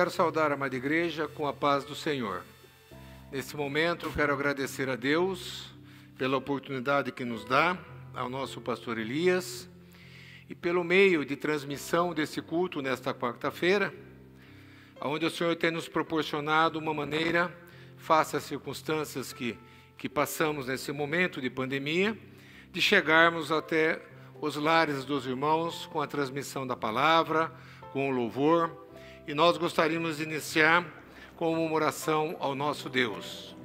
quero saudar a amada igreja com a paz do Senhor. Nesse momento, eu quero agradecer a Deus pela oportunidade que nos dá, ao nosso pastor Elias, e pelo meio de transmissão desse culto nesta quarta-feira, onde o Senhor tem nos proporcionado uma maneira, face às circunstâncias que passamos nesse momento de pandemia, de chegarmos até os lares dos irmãos com a transmissão da palavra, com o louvor. E nós gostaríamos de iniciar com uma oração ao nosso Deus.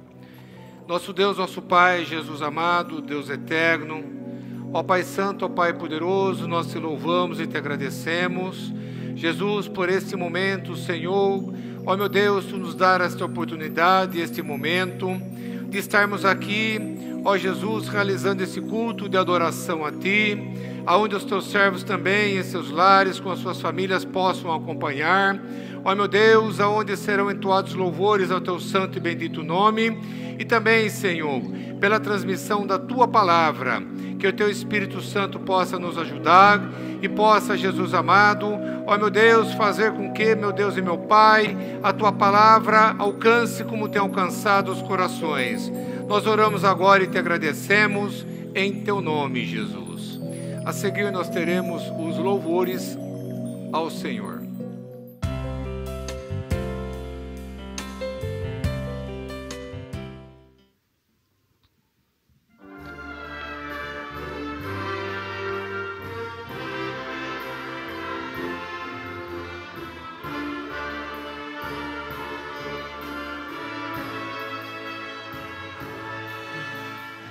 Nosso Deus, nosso Pai, Jesus amado, Deus eterno, ó Pai Santo, ó Pai poderoso, nós te louvamos e te agradecemos. Jesus, por este momento, Senhor, ó meu Deus, tu nos dás esta oportunidade, este momento, de estarmos aqui, ó Jesus, realizando esse culto de adoração a Ti, aonde os Teus servos também, em seus lares, com as suas famílias, possam acompanhar. Ó meu Deus, aonde serão entoados louvores ao Teu santo e bendito nome, e também, Senhor, pela transmissão da Tua palavra, que o Teu Espírito Santo possa nos ajudar e possa, Jesus amado, ó meu Deus, fazer com que, meu Deus e meu Pai, a Tua palavra alcance como tem alcançado os corações. Nós oramos agora e te agradecemos em Teu nome, Jesus. A seguir nós teremos os louvores ao Senhor.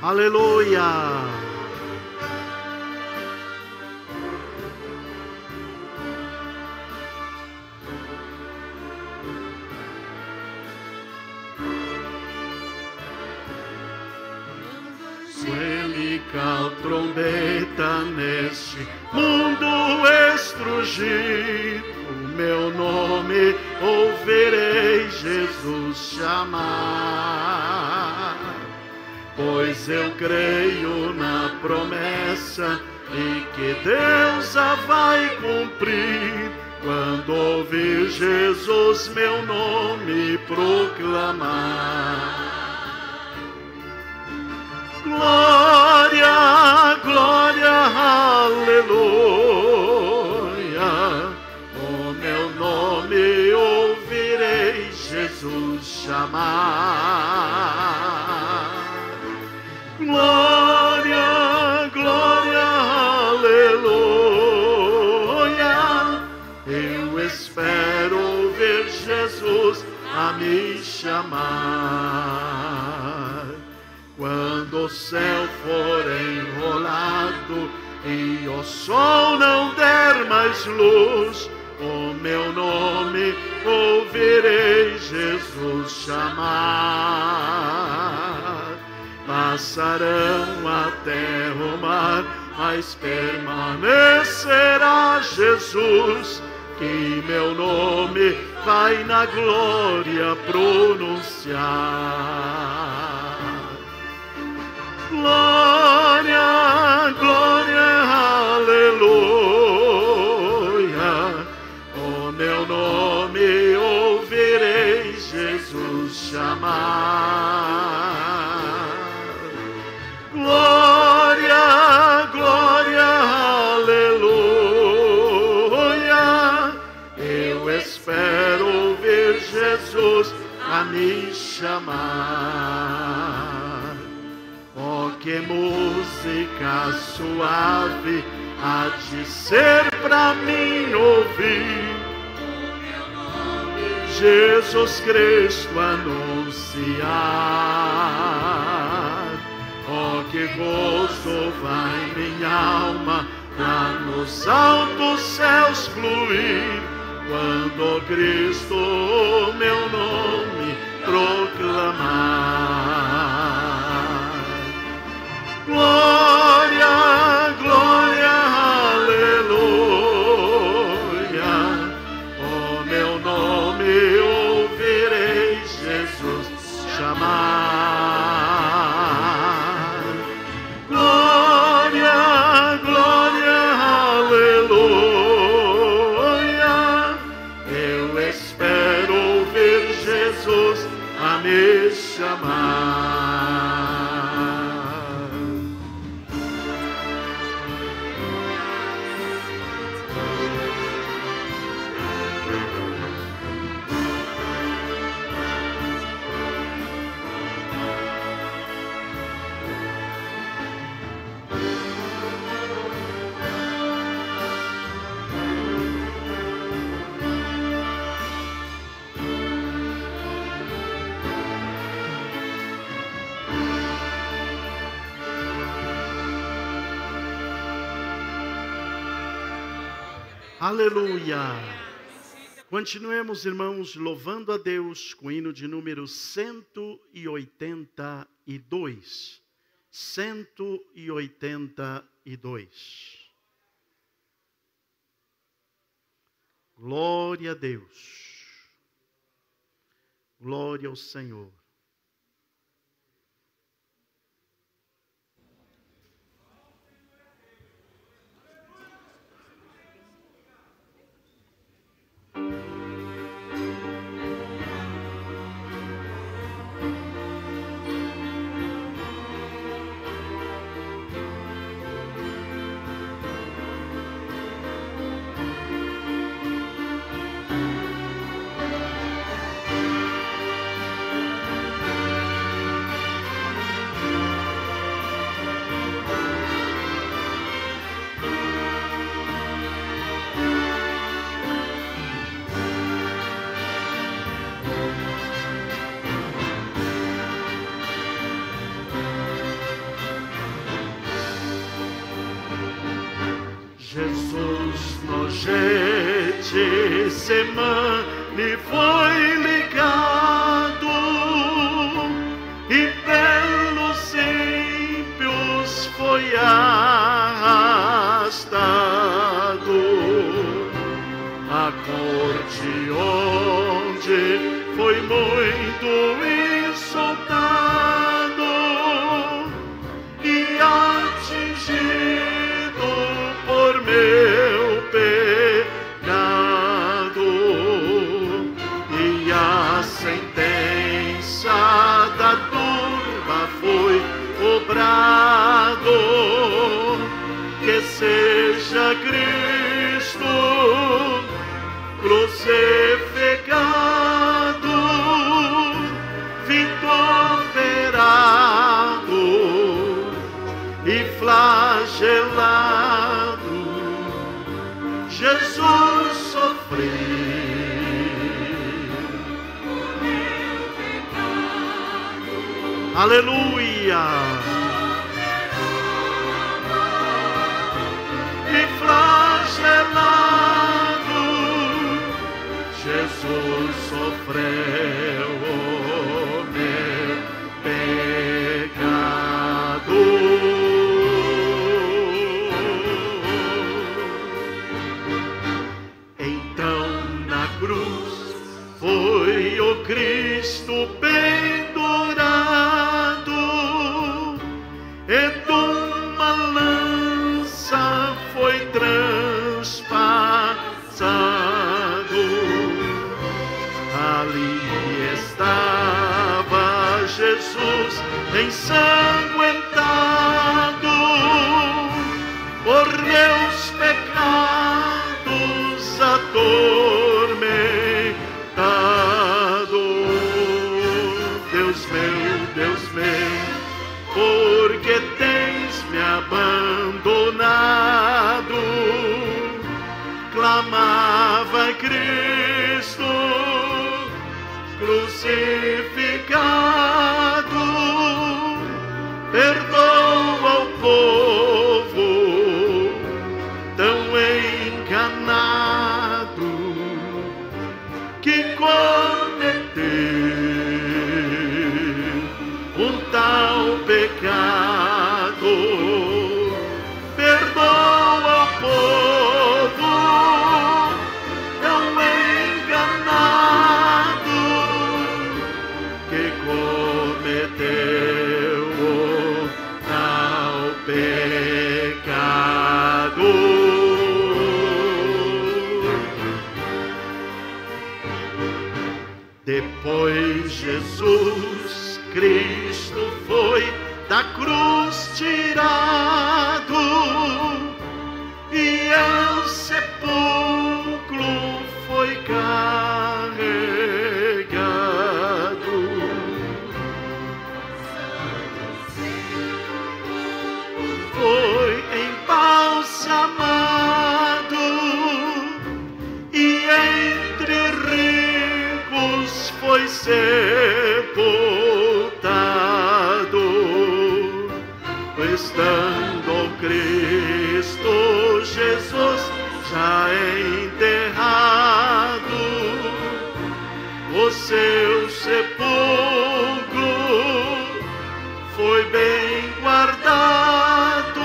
Aleluia! Suelical trombeta neste mundo estrugir, o meu nome ouvirei Jesus chamar. Pois eu creio na promessa e que Deus a vai cumprir, quando ouvir Jesus meu nome proclamar. Glória, glória, aleluia, o meu nome ouvirei Jesus chamar. Glória, glória, aleluia, eu espero ver Jesus a me chamar. Quando o céu for enrolado e o sol não der mais luz, o meu nome ouvirei Jesus chamar. Passarão até o mar, mas permanecerá Jesus, que meu nome vai na glória pronunciar. Glória, glória, aleluia, o meu nome ouvirei Jesus chamar. Glória, glória, aleluia, eu espero ver Jesus a me chamar. Oh, que música suave há de ser pra mim ouvir, Jesus Cristo anunciar. Oh, que gozo vai minha alma lá nos altos céus fluir, quando Cristo meu nome proclamar. Glória, glória, aleluia, o meu nome ouvirei Jesus chamar. Glória, glória, aleluia, eu espero a me chamar. Aleluia! Continuemos, irmãos, louvando a Deus com o hino de número 182. 182. Glória a Deus. Glória ao Senhor. Jesus no Getsemane foi ligado e pelos ímpios foi arrastado à corte onde foi muito insultado e atingido por meu pecado, e a sentença da turma foi obrado, que seja Cristo crucificado, vituperado e flagelado. Jesus sofreu por meu pecado. Aleluia! E flagelado, Jesus sofreu o meu pecado. Foi o Cristo pendurado e de uma lança foi transpassado. Ali estava Jesus ensanguentado por meus pecados atormentado. Deus meu, porque tens me abandonado? Clamava Cristo crucificado. Perdoa o povo tão enganado que cometeu um tal pecado. Perdoa o povo tão enganado Cristo foi da cruz tirado e ao sepulcro foi carregado. Foi embalsamado e entre ricos foi sepultado, estando Cristo Jesus já enterrado, o seu sepulcro foi bem guardado.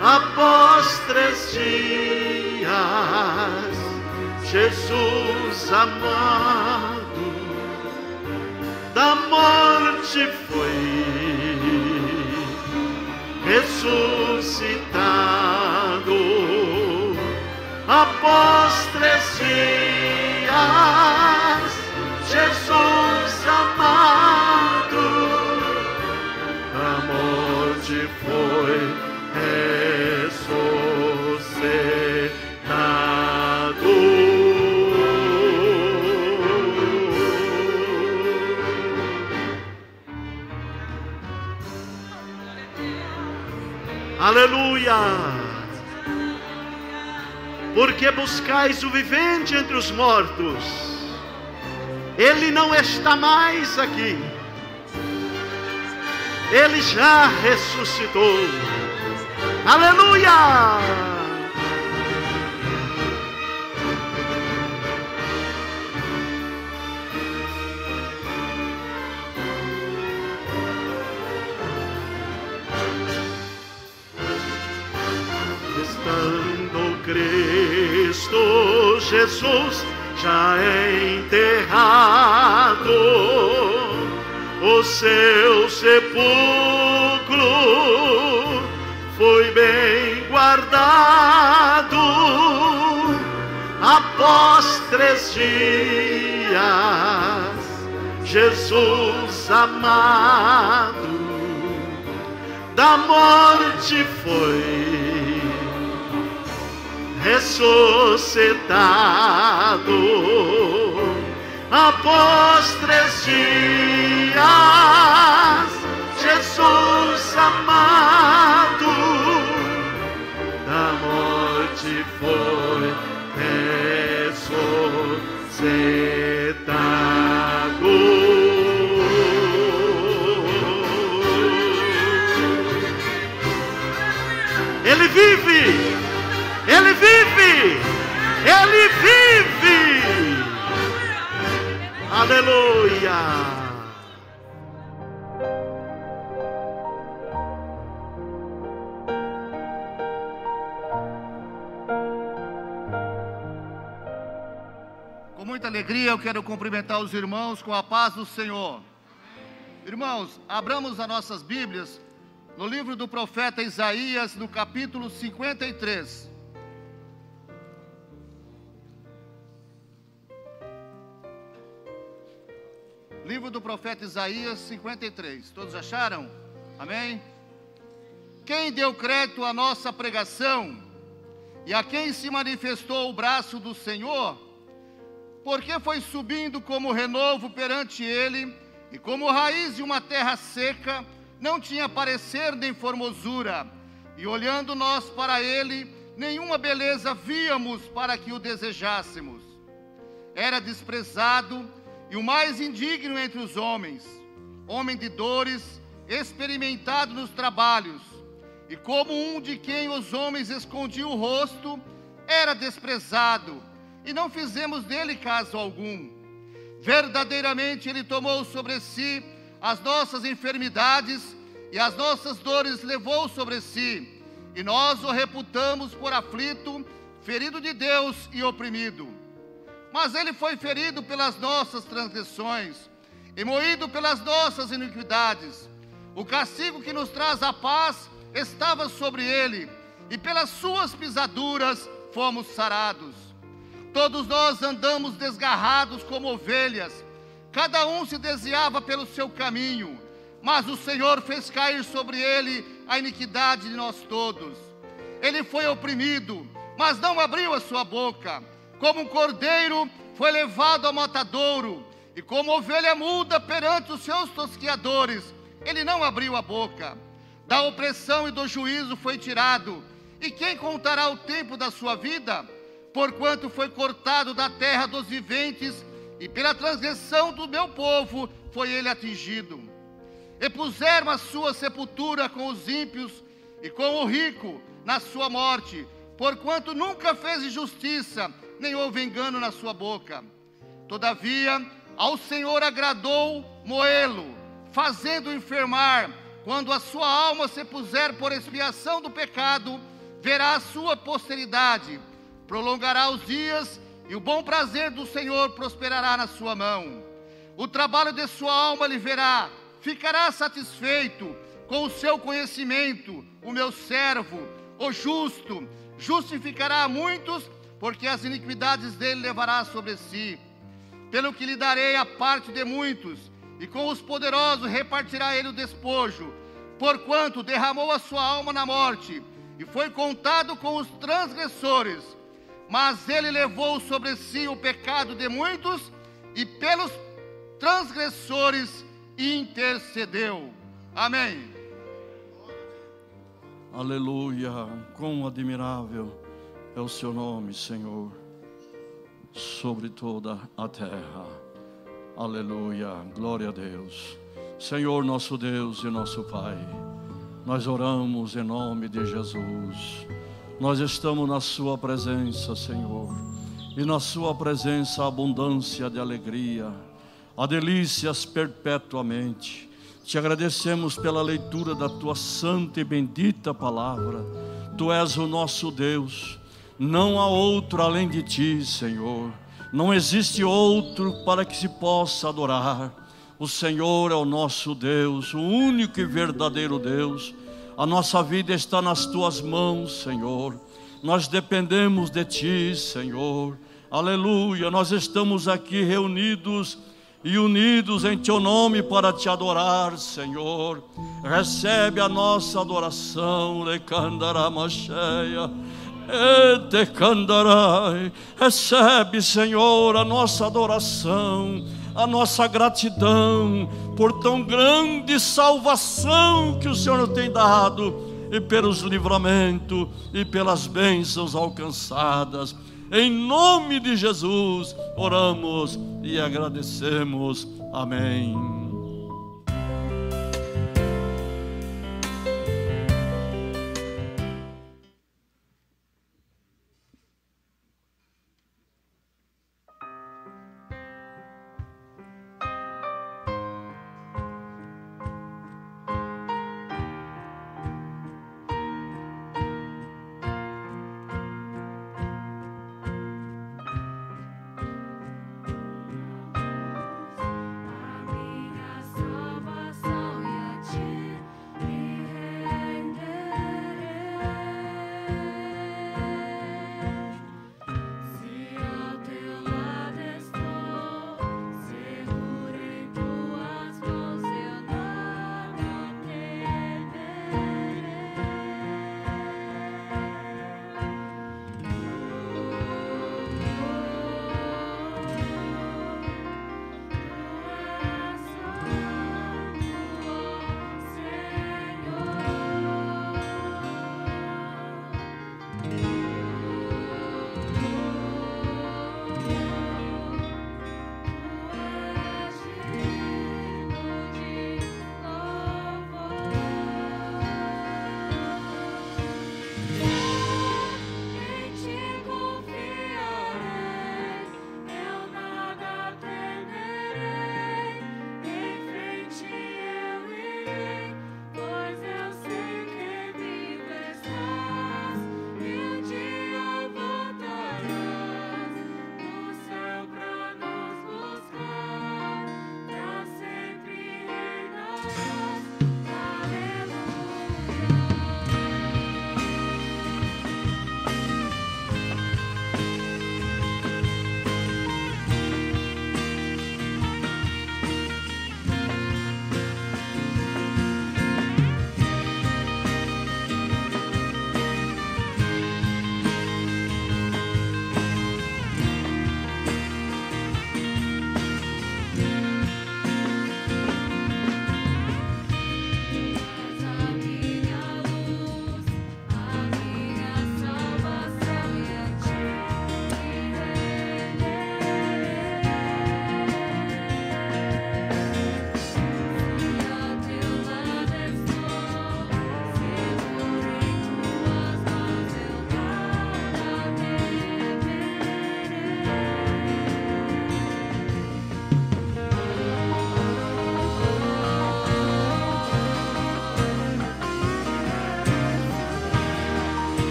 Após 3 dias, Jesus amado da morte foi ressuscitado. Após 3 dias, Jesus amado da morte foi ressuscitado. Aleluia! Porque buscais o vivente entre os mortos? Ele não está mais aqui. Ele já ressuscitou. Aleluia! Estando Cristo Jesus já enterrado, o seu sepulcro foi bem guardado. Após 3 dias, Jesus amado da morte foi ressuscitado. Após 3 dias, Jesus amado da morte foi ressuscitado. Ele vive! Ele vive! Ele vive! Aleluia! Com muita alegria eu quero cumprimentar os irmãos com a paz do Senhor. Irmãos, abramos as nossas Bíblias no livro do profeta Isaías, no capítulo 53. Livro do profeta Isaías 53. Todos acharam? Amém? Quem deu crédito à nossa pregação e a quem se manifestou o braço do Senhor? Porque foi subindo como renovo perante ele, e como raiz de uma terra seca, não tinha parecer nem formosura, e olhando nós para ele, nenhuma beleza víamos para que o desejássemos. Era desprezado e o mais indigno entre os homens, homem de dores, experimentado nos trabalhos, e como um de quem os homens escondiam o rosto, era desprezado, e não fizemos dele caso algum. Verdadeiramente ele tomou sobre si as nossas enfermidades, e as nossas dores levou sobre si, e nós o reputamos por aflito, ferido de Deus e oprimido. Mas ele foi ferido pelas nossas transgressões, e moído pelas nossas iniquidades. O castigo que nos traz a paz estava sobre ele, e pelas suas pisaduras fomos sarados. Todos nós andamos desgarrados como ovelhas, Cada um se desviava pelo seu caminho, mas o Senhor fez cair sobre ele a iniquidade de nós todos. Ele foi oprimido, mas não abriu a sua boca. Como um cordeiro foi levado ao matadouro, e como ovelha muda perante os seus tosquiadores, ele não abriu a boca. Da opressão e do juízo foi tirado. E quem contará o tempo da sua vida? Porquanto foi cortado da terra dos viventes, e pela transgressão do meu povo foi ele atingido. E puseram a sua sepultura com os ímpios, e com o rico na sua morte, porquanto nunca fez injustiça, nem houve engano na sua boca. Todavia, ao Senhor agradou moê-lo, fazendo enfermar. Quando a sua alma se puser por expiação do pecado, verá a sua posteridade, prolongará os dias, e o bom prazer do Senhor prosperará na sua mão. O trabalho de sua alma lhe verá, ficará satisfeito com o seu conhecimento. O meu servo, o justo, justificará a muitos, porque as iniquidades dele levará sobre si. Pelo que lhe darei a parte de muitos, e com os poderosos repartirá ele o despojo, porquanto derramou a sua alma na morte, e foi contado com os transgressores. Mas ele levou sobre si o pecado de muitos, e pelos transgressores intercedeu. Amém. Aleluia, quão admirável é o seu nome, Senhor, sobre toda a terra. Aleluia, glória a Deus. Senhor, nosso Deus e nosso Pai, nós oramos em nome de Jesus. Nós estamos na sua presença, Senhor, e na sua presença há abundância de alegria, há delícias perpetuamente. Te agradecemos pela leitura da tua santa e bendita palavra. Tu és o nosso Deus, não há outro além de ti, Senhor. Não existe outro para que se possa adorar. O Senhor é o nosso Deus, o único e verdadeiro Deus. A nossa vida está nas tuas mãos, Senhor. Nós dependemos de ti, Senhor. Aleluia, nós estamos aqui reunidos e unidos em teu nome para te adorar, Senhor. Recebe a nossa adoração, Lecandaramacheia. Recebe, Senhor, a nossa adoração, a nossa gratidão por tão grande salvação que o Senhor tem dado, e pelos livramentos e pelas bênçãos alcançadas. Em nome de Jesus oramos e agradecemos. Amém.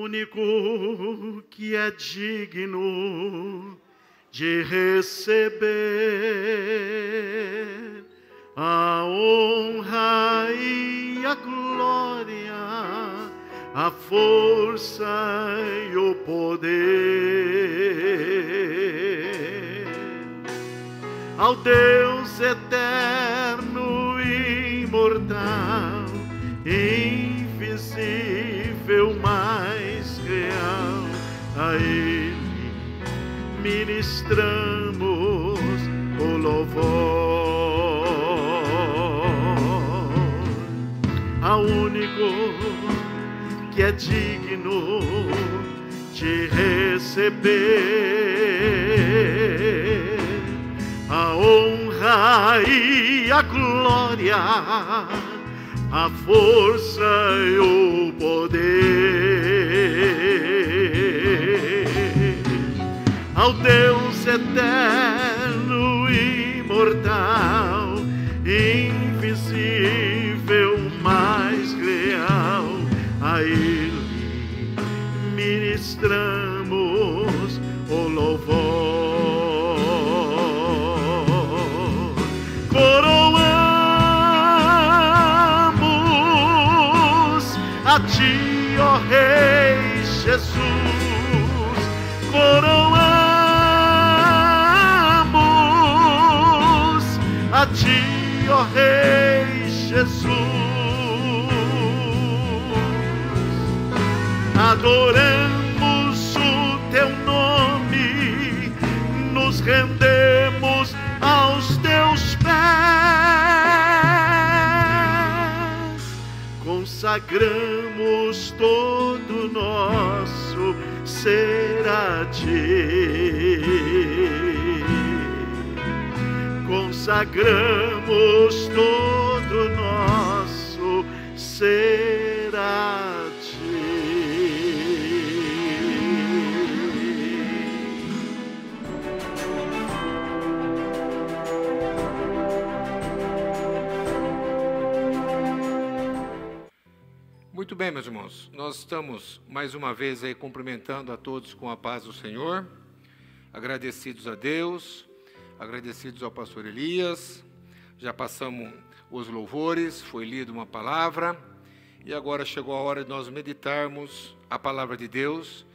único que é digno de receber a honra e a glória, a força e o poder, ao Deus eterno e imortal, invisível, mais real, a Ele ministramos o louvor, ao único que é digno de receber a honra e a glória, a força e o poder, ao ao Deus eterno e imortal, invisível, mais real, a Ele ministramos o louvor. Coroamos a Ti, ó Rei Jesus, coroamos a Ti, ó Rei Jesus. Adoramos o Teu nome, nos rendemos aos Teus pés, consagramos todo nosso ser a Ti, consagramos todo nosso ser a Ti. Muito bem, meus irmãos, nós estamos mais uma vez aí cumprimentando a todos com a paz do Senhor, agradecidos a Deus, agradecidos ao pastor Elias. Já passamos os louvores, foi lida uma palavra, e agora chegou a hora de nós meditarmos a palavra de Deus,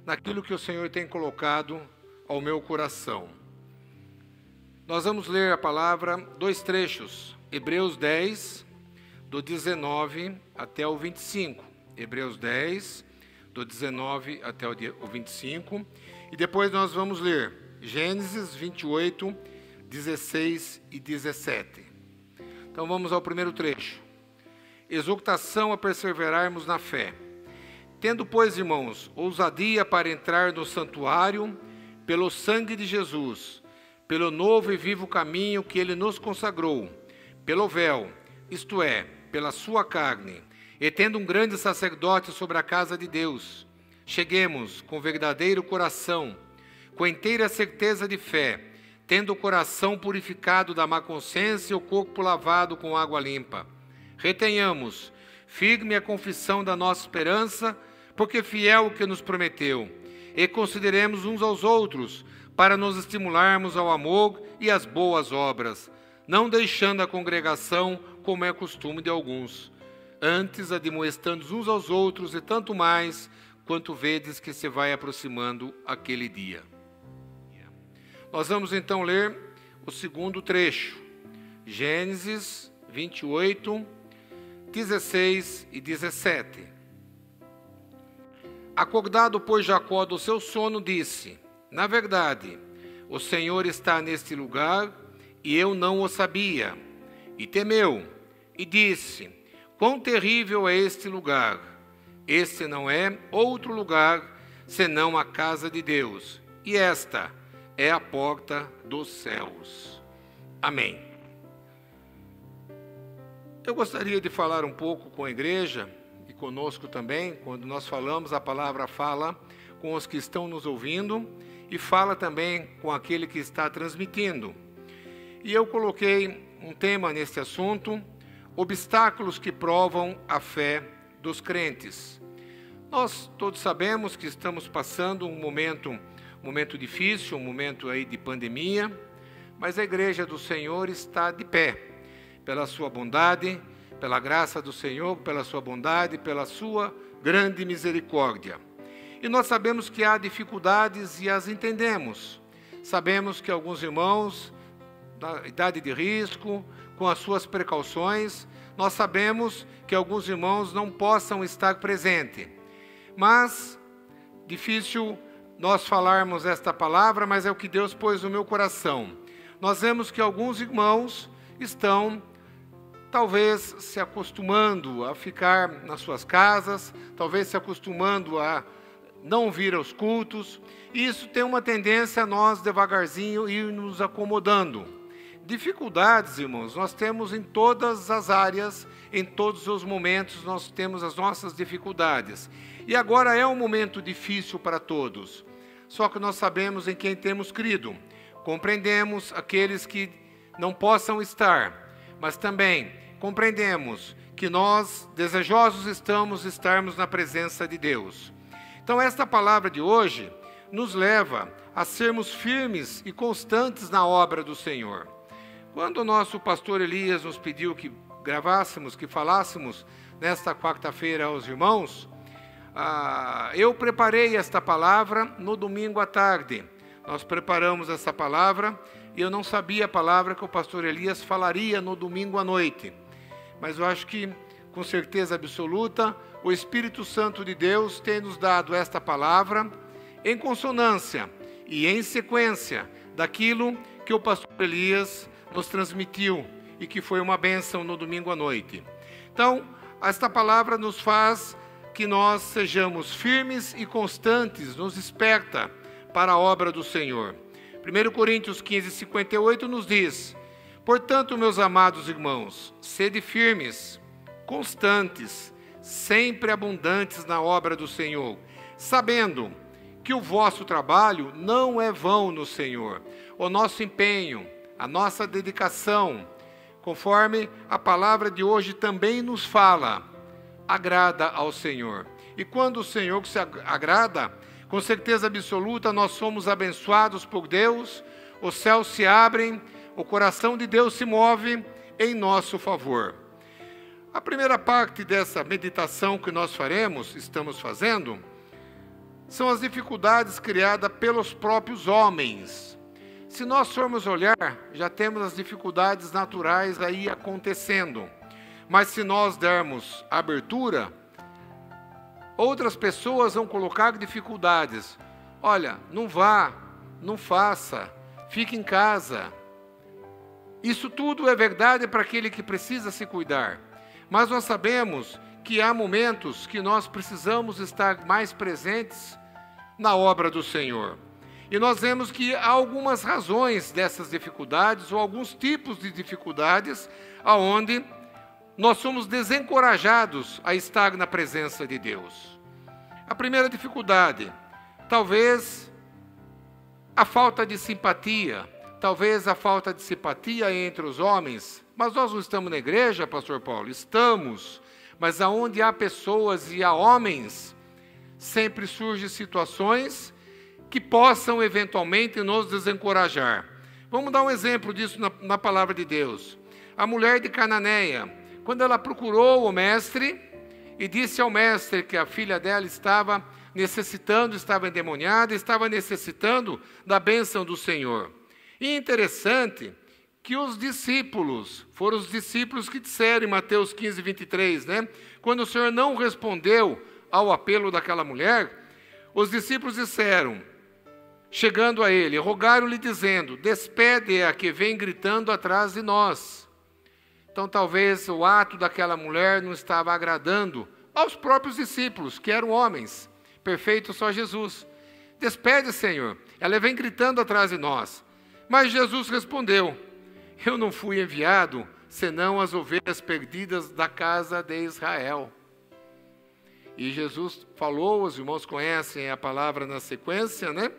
naquilo que o Senhor tem colocado ao meu coração. Nós vamos ler a palavra, dois trechos, Hebreus 10, do 19 até o 25. Hebreus 10, do 19 até o 25. E depois nós vamos ler Gênesis 28, 16 e 17. Então vamos ao primeiro trecho. Exortação a perseverarmos na fé. Tendo, pois, irmãos, ousadia para entrar no santuário, pelo sangue de Jesus, pelo novo e vivo caminho que Ele nos consagrou, pelo véu, isto é, pela sua carne, e tendo um grande sacerdote sobre a casa de Deus, cheguemos com verdadeiro coração, com inteira certeza de fé, tendo o coração purificado da má consciência e o corpo lavado com água limpa. Retenhamos firme a confissão da nossa esperança, porque fiel o que nos prometeu, e consideremos uns aos outros, para nos estimularmos ao amor e às boas obras, não deixando a congregação, como é costume de alguns, antes admoestando uns aos outros, e tanto mais, quanto vedes que se vai aproximando aquele dia. Nós vamos então ler o segundo trecho, Gênesis 28, 16 e 17. Acordado, pois, Jacó do seu sono, disse: na verdade, o Senhor está neste lugar, e eu não o sabia. E temeu, e disse: quão terrível é este lugar! Este não é outro lugar, senão a casa de Deus, e esta é a porta dos céus. Amém. Eu gostaria de falar um pouco com a igreja, e conosco também, quando nós falamos, a palavra fala com os que estão nos ouvindo, e fala também com aquele que está transmitindo. E eu coloquei um tema nesse assunto: obstáculos que provam a fé dos crentes. Nós todos sabemos que estamos passando um momento difícil, um momento aí de pandemia, mas a igreja do Senhor está de pé, pela sua bondade, pela graça do Senhor, pela sua bondade, pela sua grande misericórdia. E nós sabemos que há dificuldades e as entendemos. Sabemos que alguns irmãos, na idade de risco, com as suas precauções, nós sabemos que alguns irmãos não possam estar presentes. Mas, difícil nós falarmos esta palavra, mas é o que Deus pôs no meu coração. Nós vemos que alguns irmãos estão, talvez, se acostumando a ficar nas suas casas, talvez se acostumando a não vir aos cultos, e isso tem uma tendência a nós, devagarzinho, ir nos acomodando. Dificuldades, irmãos, nós temos em todas as áreas, em todos os momentos nós temos as nossas dificuldades. E agora é um momento difícil para todos. só que nós sabemos em quem temos crido. Compreendemos aqueles que não possam estar, mas também compreendemos que nós, desejosos estamos de estarmos na presença de Deus. Então, esta palavra de hoje nos leva a sermos firmes e constantes na obra do Senhor. Quando o nosso pastor Elias nos pediu que gravássemos, que falássemos nesta quarta-feira aos irmãos, eu preparei esta palavra no domingo à tarde. Nós preparamos essa palavra e eu não sabia a palavra que o pastor Elias falaria no domingo à noite. Mas eu acho que, com certeza absoluta, o Espírito Santo de Deus tem nos dado esta palavra em consonância e em sequência daquilo que o pastor Elias nos transmitiu e que foi uma bênção no domingo à noite. Então, esta palavra nos faz que nós sejamos firmes e constantes, nos desperta para a obra do Senhor. 1 Coríntios 15, 58 nos diz: portanto, meus amados irmãos, sede firmes, constantes, sempre abundantes na obra do Senhor, sabendo que o vosso trabalho não é vão no Senhor. O nosso empenho, a nossa dedicação, conforme a palavra de hoje também nos fala, agrada ao Senhor. E quando o Senhor se agrada, com certeza absoluta, nós somos abençoados por Deus, os céus se abrem, o coração de Deus se move em nosso favor. A primeira parte dessa meditação que nós estamos fazendo, são as dificuldades criadas pelos próprios homens. Se nós formos olhar, já temos as dificuldades naturais aí acontecendo. Mas se nós dermos abertura, outras pessoas vão colocar dificuldades. Olha, não vá, não faça, fique em casa. Isso tudo é verdade para aquele que precisa se cuidar. Mas nós sabemos que há momentos que nós precisamos estar mais presentes na obra do Senhor. E nós vemos que há algumas razões dessas dificuldades, ou alguns tipos de dificuldades, aonde nós somos desencorajados a estar na presença de Deus. A primeira dificuldade, talvez a falta de simpatia, talvez a falta de simpatia entre os homens. Mas nós não estamos na igreja, pastor Paulo? Estamos, mas aonde há pessoas e há homens, sempre surgem situações que possam eventualmente nos desencorajar. Vamos dar um exemplo disso na palavra de Deus. A mulher de Cananeia, quando ela procurou o mestre e disse ao mestre que a filha dela estava necessitando, estava endemoniada, estava necessitando da bênção do Senhor. E interessante que os discípulos, foram os discípulos que disseram em Mateus 15, 23, né? Quando o Senhor não respondeu ao apelo daquela mulher, os discípulos disseram, chegando a ele, rogaram-lhe dizendo, despede-a que vem gritando atrás de nós. Então talvez o ato daquela mulher não estava agradando aos próprios discípulos, que eram homens, perfeito só Jesus. Despede, Senhor, ela vem gritando atrás de nós. Mas Jesus respondeu, eu não fui enviado, senão as ovelhas perdidas da casa de Israel. E Jesus falou, os irmãos conhecem a palavra na sequência, né?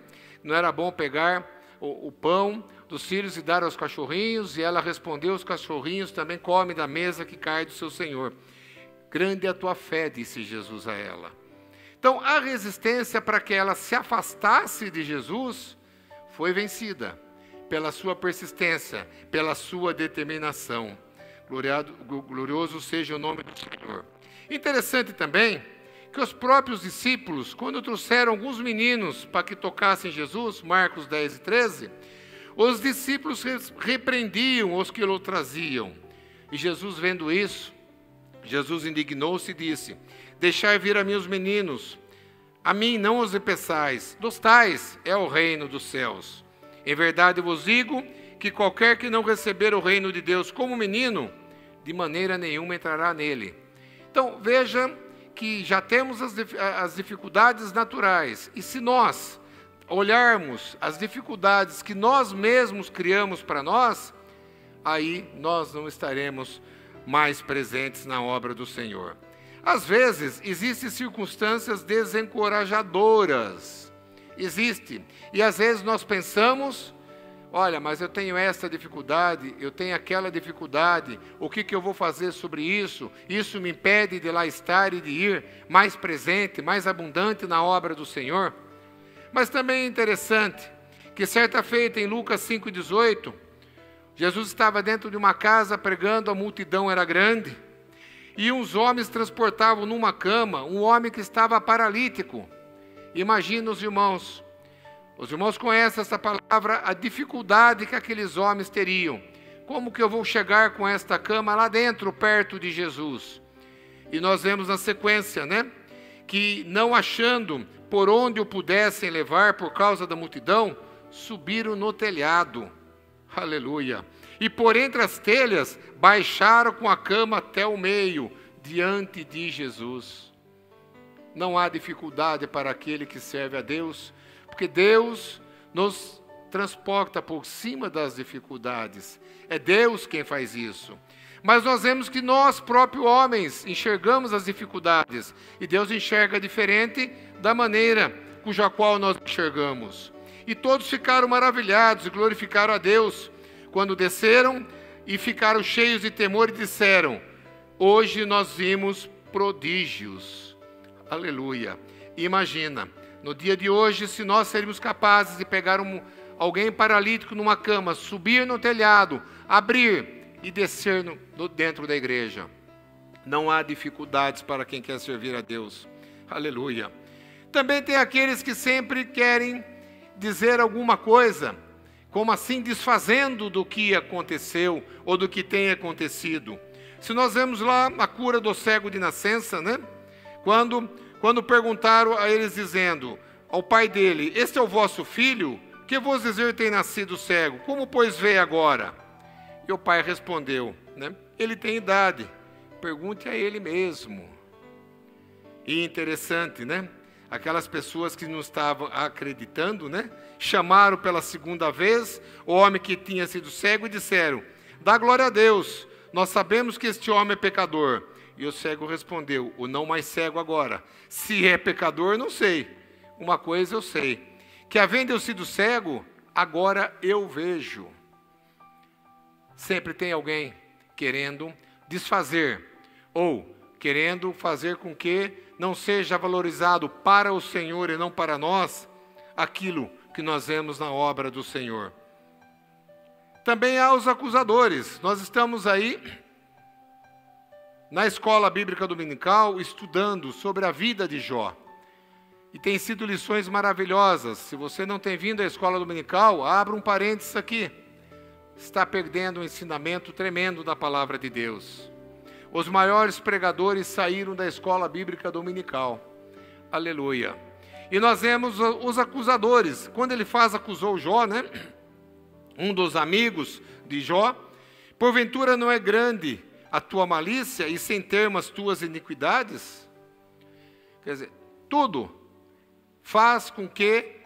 Não era bom pegar o pão dos filhos e dar aos cachorrinhos, e ela respondeu, os cachorrinhos também comem da mesa que cai do seu Senhor. Grande é a tua fé, disse Jesus a ela. Então, a resistência para que ela se afastasse de Jesus foi vencida pela sua persistência, pela sua determinação. Glorioso seja o nome do Senhor. Interessante também que os próprios discípulos, quando trouxeram alguns meninos para que tocassem Jesus, Marcos 10 e 13, os discípulos repreendiam os que o traziam. E Jesus, vendo isso, Jesus indignou-se e disse, deixai vir a mim os meninos, a mim não os impeçais, dos tais é o reino dos céus. Em verdade vos digo que qualquer que não receber o reino de Deus como menino, de maneira nenhuma entrará nele. Então, veja que já temos as dificuldades naturais. E se nós olharmos as dificuldades que nós mesmos criamos para nós, aí nós não estaremos mais presentes na obra do Senhor. Às vezes, existem circunstâncias desencorajadoras. existe. E às vezes nós pensamos, olha, mas eu tenho essa dificuldade, eu tenho aquela dificuldade, o que eu vou fazer sobre isso? Isso me impede de lá estar e de ir mais presente, mais abundante na obra do Senhor. Mas também é interessante que certa feita em Lucas 5,18, Jesus estava dentro de uma casa pregando, a multidão era grande, e uns homens transportavam numa cama um homem que estava paralítico. Imagina os irmãos conhecem essa palavra, a dificuldade que aqueles homens teriam. Como que eu vou chegar com esta cama lá dentro, perto de Jesus? E nós vemos na sequência, que não achando por onde o pudessem levar por causa da multidão, subiram no telhado. Aleluia. E por entre as telhas, baixaram com a cama até o meio, diante de Jesus. Não há dificuldade para aquele que serve a Deus, porque Deus nos transporta por cima das dificuldades. É Deus quem faz isso. Mas nós vemos que nós, próprios homens, enxergamos as dificuldades. E Deus enxerga diferente da maneira cuja qual nós enxergamos. E todos ficaram maravilhados e glorificaram a Deus quando desceram e ficaram cheios de temor e disseram: hoje nós vimos prodígios. Aleluia. Imagina, no dia de hoje, se nós seríamos capazes de pegar alguém paralítico numa cama, subir no telhado, abrir e descer dentro da igreja. Não há dificuldades para quem quer servir a Deus. Aleluia. Também tem aqueles que sempre querem dizer alguma coisa, como assim desfazendo do que aconteceu ou do que tem acontecido. Se nós vemos lá a cura do cego de nascença, Quando perguntaram a eles dizendo ao pai dele: este é o vosso filho, que vos dizer tem nascido cego, como pois vê agora? E o pai respondeu, ele tem idade, pergunte a ele mesmo. E interessante, aquelas pessoas que não estavam acreditando, chamaram pela segunda vez o homem que tinha sido cego e disseram: dá glória a Deus, nós sabemos que este homem é pecador. E o cego respondeu, o não mais cego agora: se é pecador, não sei. Uma coisa eu sei, que havendo eu sido cego, agora eu vejo. Sempre tem alguém querendo desfazer, ou querendo fazer com que não seja valorizado para o Senhor e não para nós, aquilo que nós vemos na obra do Senhor. Também há os acusadores. Nós estamos aí na escola bíblica dominical, estudando sobre a vida de Jó. E tem sido lições maravilhosas. Se você não tem vindo à escola dominical, abra um parênteses aqui. Está perdendo um ensinamento tremendo da palavra de Deus. Os maiores pregadores saíram da escola bíblica dominical. Aleluia. E nós vemos os acusadores. Quando ele acusou Jó, um dos amigos de Jó, porventura não é grande a tua malícia e sem termo as tuas iniquidades? Quer dizer, tudo faz com que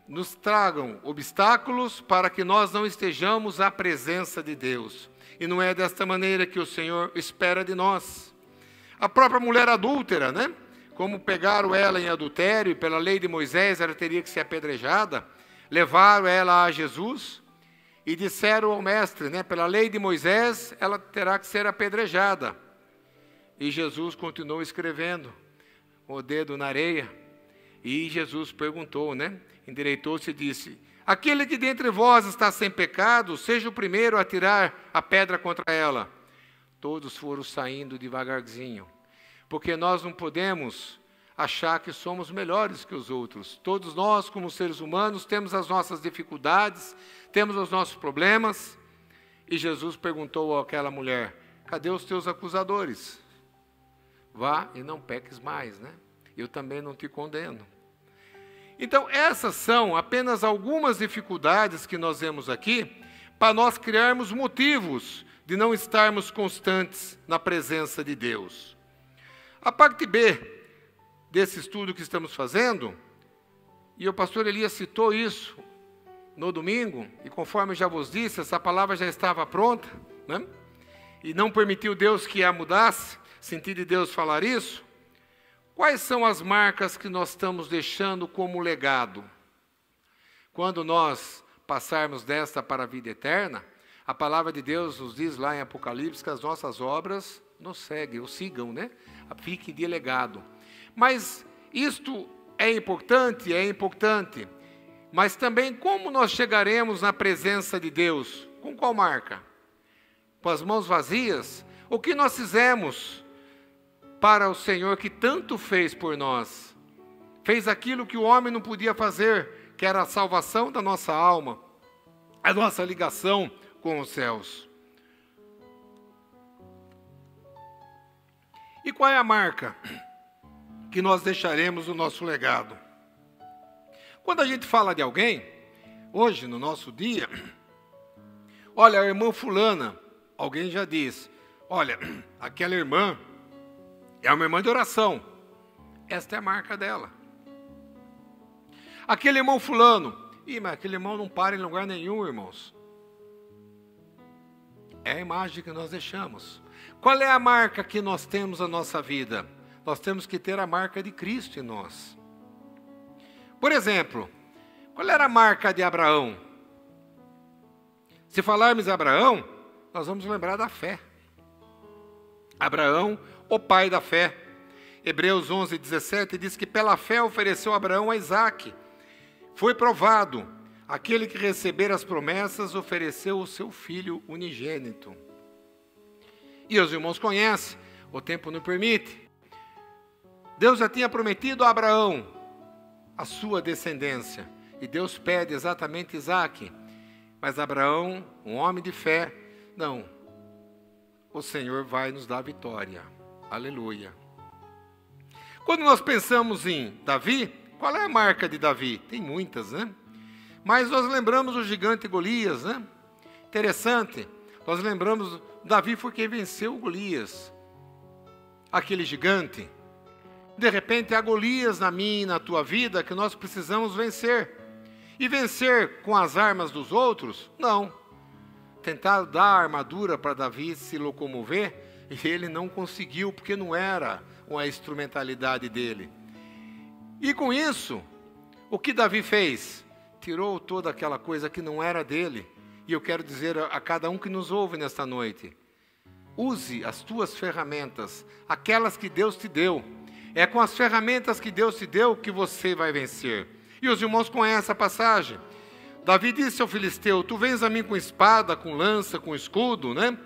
nos tragam obstáculos para que nós não estejamos à presença de Deus. E não é desta maneira que o Senhor espera de nós. A própria mulher adúltera, como pegaram ela em adultério, e pela lei de Moisés ela teria que ser apedrejada, levaram ela a Jesus e disseram ao mestre, pela lei de Moisés, ela terá que ser apedrejada. E Jesus continuou escrevendo, com o dedo na areia. E Jesus perguntou, endireitou-se e disse: aquele que dentre vós está sem pecado, seja o primeiro a tirar a pedra contra ela. Todos foram saindo devagarzinho, porque nós não podemos achar que somos melhores que os outros. Todos nós, como seres humanos, temos as nossas dificuldades, temos os nossos problemas. E Jesus perguntou àquela mulher: cadê os teus acusadores? Vá e não peques mais, Eu também não te condeno. Então, essas são apenas algumas dificuldades que nós vemos aqui, para nós criarmos motivos de não estarmos constantes na presença de Deus. A parte B desse estudo que estamos fazendo, e o pastor Elias citou isso no domingo, e conforme eu já vos disse, essa palavra já estava pronta, e não permitiu Deus que a mudasse, senti de Deus falar isso. Quais são as marcas que nós estamos deixando como legado? Quando nós passarmos desta para a vida eterna, a palavra de Deus nos diz lá em Apocalipse que as nossas obras nos seguem, ou sigam, né? Fiquem de legado. Mas isto é importante, mas também como nós chegaremos na presença de Deus? Com qual marca? Com as mãos vazias? O que nós fizemos para o Senhor que tanto fez por nós? Fez aquilo que o homem não podia fazer, que era a salvação da nossa alma, a nossa ligação com os céus. E qual é a marca que nós deixaremos no nosso legado? Quando a gente fala de alguém, hoje, no nosso dia, olha, a irmã fulana, alguém já diz, olha, aquela irmã é uma irmã de oração. Esta é a marca dela. Aquele irmão fulano, mas aquele irmão não para em lugar nenhum, irmãos. É a imagem que nós deixamos. Qual é a marca que nós temos na nossa vida? Nós temos que ter a marca de Cristo em nós. Por exemplo, qual era a marca de Abraão? Se falarmos em Abraão, nós vamos lembrar da fé. Abraão, o pai da fé. Hebreus 11:17 diz que pela fé ofereceu Abraão a Isaque. Foi provado. Aquele que receber as promessas ofereceu o seu filho unigênito. E os irmãos conhecem, o tempo não permite. Deus já tinha prometido a Abraão a sua descendência. E Deus pede exatamente Isaque. Mas Abraão, um homem de fé, não. O Senhor vai nos dar a vitória. Aleluia. Quando nós pensamos em Davi, qual é a marca de Davi? Tem muitas, né? Mas nós lembramos o gigante Golias, né? Interessante. Nós lembramos, Davi foi quem venceu Golias. Aquele gigante. De repente, há Golias na minha e na tua vida que nós precisamos vencer. E vencer com as armas dos outros? Não. Tentar dar a armadura para Davi se locomover, e ele não conseguiu, porque não era a instrumentalidade dele. E com isso, o que Davi fez? Tirou toda aquela coisa que não era dele. E eu quero dizer a cada um que nos ouve nesta noite, use as tuas ferramentas, aquelas que Deus te deu. É com as ferramentas que Deus te deu que você vai vencer. E os irmãos conhecem a passagem. Davi disse ao filisteu, tu vens a mim com espada, com lança, com escudo, né?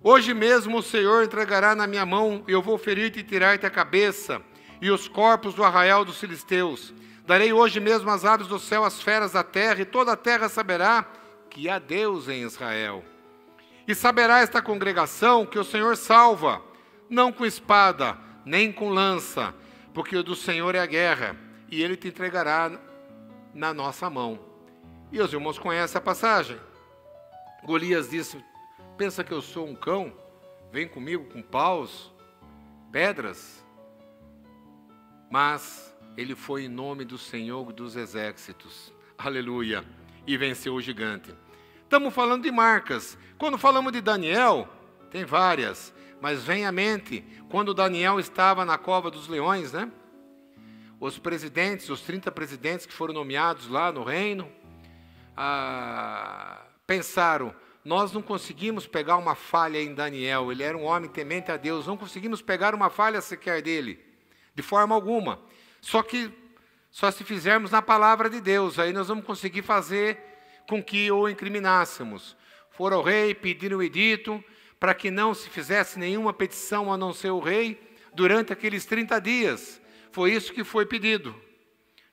Hoje mesmo o Senhor entregará na minha mão, e eu vou ferir-te e tirar-te a cabeça, e os corpos do arraial dos filisteus. Darei hoje mesmo as aves do céu, as feras da terra, e toda a terra saberá que há Deus em Israel. E saberá esta congregação que o Senhor salva, não com espada, nem com lança, porque o do Senhor é a guerra, e Ele te entregará na nossa mão. E os irmãos conhecem a passagem. Golias disse, pensa que eu sou um cão? Vem comigo com paus, pedras? Mas ele foi em nome do Senhor dos exércitos. Aleluia. E venceu o gigante. Estamos falando de marcas. Quando falamos de Daniel, tem várias. Mas vem à mente, quando Daniel estava na cova dos leões, né? Os presidentes, os 30 presidentes que foram nomeados lá no reino, pensaram, nós não conseguimos pegar uma falha em Daniel. Ele era um homem temente a Deus. Não conseguimos pegar uma falha sequer dele. De forma alguma. Só se fizermos na palavra de Deus, aí nós vamos conseguir fazer com que o incriminássemos. Foram ao rei, pediram o edito, para que não se fizesse nenhuma petição a não ser o rei, durante aqueles 30 dias. Foi isso que foi pedido.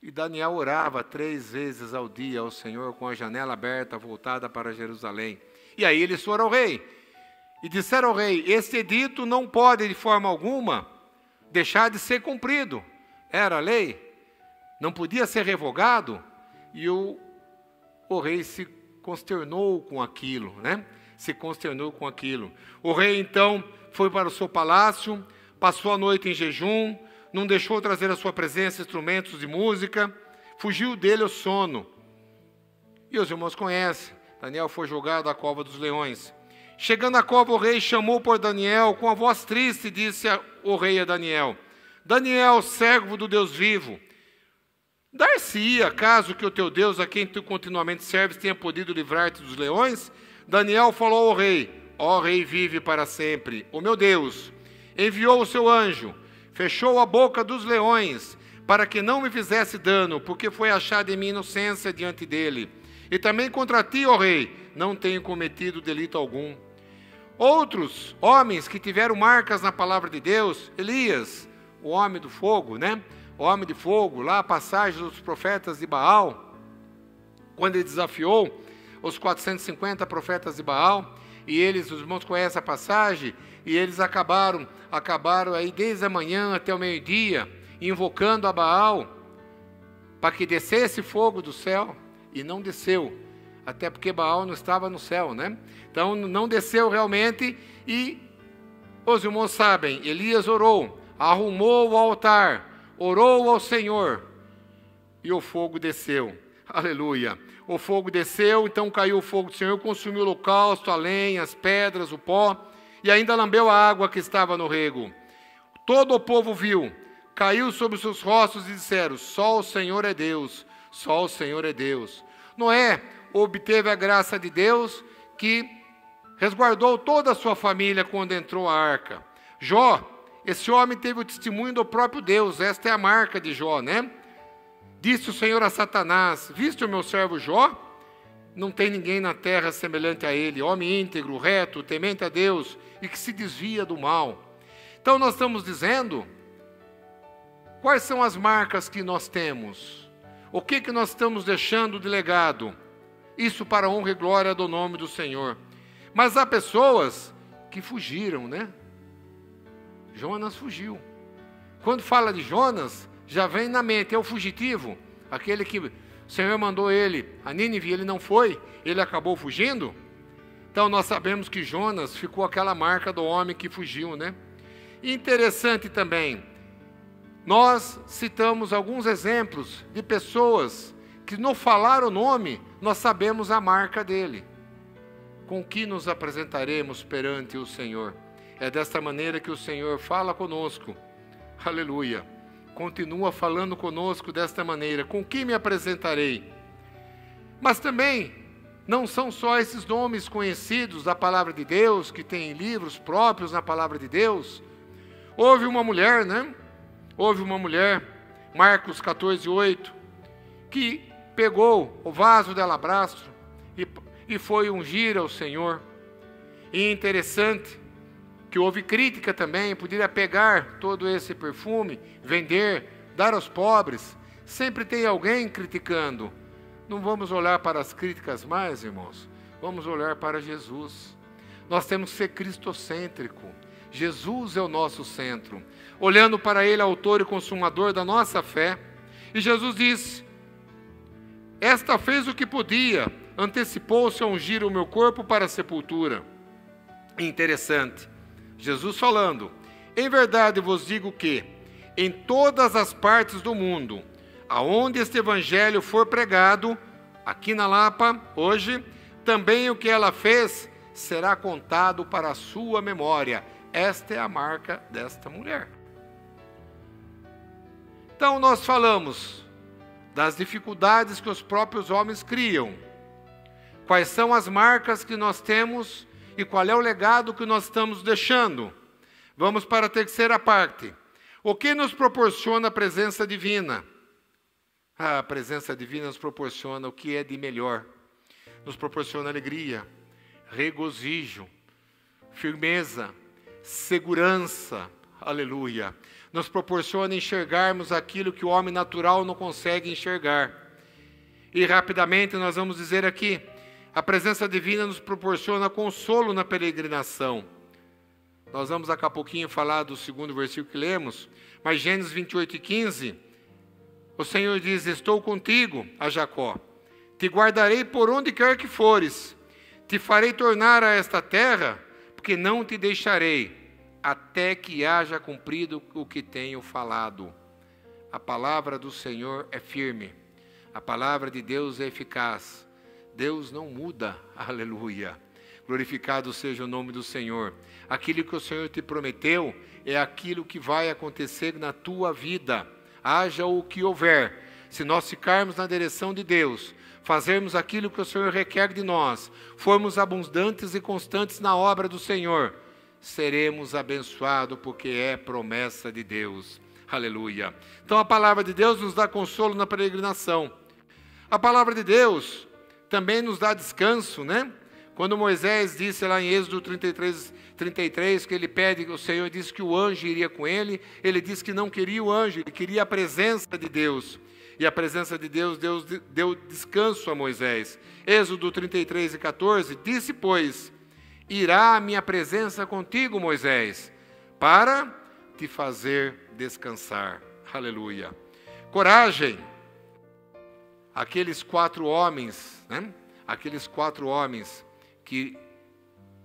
E Daniel orava 3 vezes ao dia ao Senhor, com a janela aberta, voltada para Jerusalém. E aí eles foram ao rei, e disseram ao rei, esse edito não pode de forma alguma deixar de ser cumprido. Era a lei, não podia ser revogado, e o rei se consternou com aquilo, né? Se consternou com aquilo. O rei, então, foi para o seu palácio, passou a noite em jejum, não deixou trazer à sua presença instrumentos de música, fugiu dele o sono. E os irmãos conhecem, Daniel foi jogado à cova dos leões. Chegando à cova, o rei chamou por Daniel, com a voz triste, disse o rei a Daniel, Daniel, servo do Deus vivo, Dar-se-ia, caso que o teu Deus, a quem tu continuamente serves, tenha podido livrar-te dos leões? Daniel falou ao rei: ó rei, vive para sempre. O meu Deus enviou o seu anjo, fechou a boca dos leões, para que não me fizesse dano, porque foi achada em mim inocência diante dele. E também contra ti, ó rei, não tenho cometido delito algum. Outros homens que tiveram marcas na palavra de Deus, Elias, o homem do fogo, né? O homem de fogo, lá a passagem dos profetas de Baal, quando ele desafiou os 450 profetas de Baal, e eles, os irmãos conhecem a passagem, e eles acabaram aí desde a manhã até o meio-dia, invocando a Baal, para que descesse fogo do céu, e não desceu, até porque Baal não estava no céu, né? Então não desceu realmente, e os irmãos sabem, Elias orou, arrumou o altar, orou ao Senhor, e o fogo desceu. Aleluia. O fogo desceu, então caiu o fogo do Senhor, consumiu o holocausto, a lenha, as pedras, o pó, e ainda lambeu a água que estava no rego. Todo o povo viu, caiu sobre os seus rostos e disseram: só o Senhor é Deus, só o Senhor é Deus. Noé obteve a graça de Deus, que resguardou toda a sua família quando entrou a arca. Jó, esse homem teve o testemunho do próprio Deus, esta é a marca de Jó, né? Disse o Senhor a Satanás: viste o meu servo Jó? Não tem ninguém na terra semelhante a ele, homem íntegro, reto, temente a Deus e que se desvia do mal. Então nós estamos dizendo quais são as marcas que nós temos, o que nós estamos deixando de legado, isso para a honra e glória do nome do Senhor. Mas há pessoas que fugiram, né? Jonas fugiu. Quando fala de Jonas, já vem na mente, é o fugitivo, aquele que o Senhor mandou ele a Nínive, ele não foi, ele acabou fugindo. Então nós sabemos que Jonas ficou aquela marca do homem que fugiu, né? Interessante também, nós citamos alguns exemplos de pessoas que, no falar o nome, nós sabemos a marca dele. Com que nos apresentaremos perante o Senhor? É desta maneira que o Senhor fala conosco. Aleluia. Continua falando conosco desta maneira. Com que me apresentarei? Mas também, não são só esses nomes conhecidos da palavra de Deus, que tem livros próprios na palavra de Deus. Houve uma mulher, né? Houve uma mulher, Marcos 14:8, que pegou o vaso de alabastro e foi ungir ao Senhor. E interessante que houve crítica também, poderia pegar todo esse perfume, vender, dar aos pobres. Sempre tem alguém criticando. Não vamos olhar para as críticas mais, irmãos. Vamos olhar para Jesus. Nós temos que ser cristocêntrico. Jesus é o nosso centro. Olhando para Ele, autor e consumador da nossa fé. E Jesus disse: esta fez o que podia, antecipou-se a ungir o meu corpo para a sepultura. Interessante. Jesus falando: em verdade vos digo que, em todas as partes do mundo, aonde este evangelho for pregado, aqui na Lapa, hoje, também o que ela fez será contado para a sua memória. Esta é a marca desta mulher. Então nós falamos das dificuldades que os próprios homens criam. Quais são as marcas que nós temos e qual é o legado que nós estamos deixando? Vamos para a terceira parte. O que nos proporciona a presença divina? A presença divina nos proporciona o que é de melhor. Nos proporciona alegria, regozijo, firmeza, segurança. Aleluia. Nos proporciona enxergarmos aquilo que o homem natural não consegue enxergar. E rapidamente nós vamos dizer aqui, a presença divina nos proporciona consolo na peregrinação. Nós vamos daqui a pouquinho falar do segundo versículo que lemos, mas Gênesis 28:15, o Senhor diz: estou contigo, a Jacó, te guardarei por onde quer que fores, te farei tornar a esta terra, porque não te deixarei, até que haja cumprido o que tenho falado. A palavra do Senhor é firme, a palavra de Deus é eficaz. Deus não muda, aleluia. Glorificado seja o nome do Senhor. Aquilo que o Senhor te prometeu é aquilo que vai acontecer na tua vida. Haja o que houver. se nós ficarmos na direção de Deus, fazermos aquilo que o Senhor requer de nós, formos abundantes e constantes na obra do Senhor, seremos abençoados, porque é promessa de Deus. Aleluia. Então a palavra de Deus nos dá consolo na peregrinação. A palavra de Deus também nos dá descanso, né? Quando Moisés disse lá em Êxodo 33, que ele pede, o Senhor disse que o anjo iria com ele, ele disse que não queria o anjo, ele queria a presença de Deus. E a presença de Deus deu descanso a Moisés. Êxodo 33:14, disse, pois, irá a minha presença contigo, Moisés, para te fazer descansar. Aleluia. Coragem. Aqueles 4 homens, né? Aqueles 4 homens que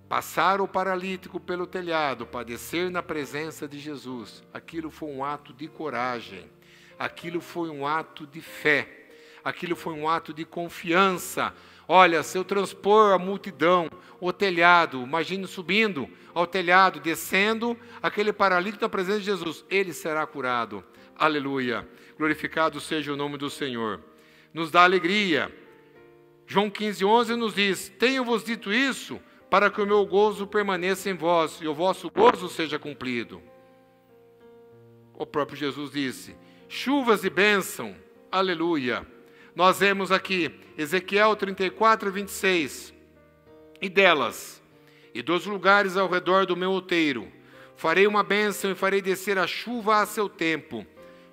passaram o paralítico pelo telhado para descer na presença de Jesus. Aquilo foi um ato de coragem. Aquilo foi um ato de fé. Aquilo foi um ato de confiança. Olha, se eu transpor a multidão, o telhado, imagine subindo ao telhado, descendo, aquele paralítico na presença de Jesus, ele será curado. Aleluia. Glorificado seja o nome do Senhor. Nos dá alegria. João 15:11 nos diz, tenho-vos dito isso, para que o meu gozo permaneça em vós, e o vosso gozo seja cumprido. O próprio Jesus disse, chuvas de bênção, aleluia. Nós vemos aqui, Ezequiel 34:26, e delas, e dos lugares ao redor do meu outeiro, farei uma bênção e farei descer a chuva a seu tempo,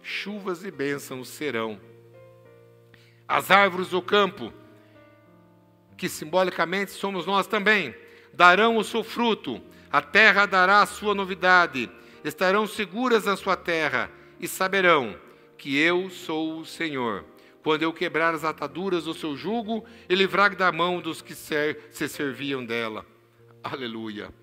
chuvas e bênçãos serão. As árvores do campo, que simbolicamente somos nós também, darão o seu fruto, a terra dará a sua novidade, estarão seguras na sua terra, e saberão que eu sou o Senhor, quando eu quebrar as ataduras do seu jugo e livrar da mão dos que se serviam dela. Aleluia.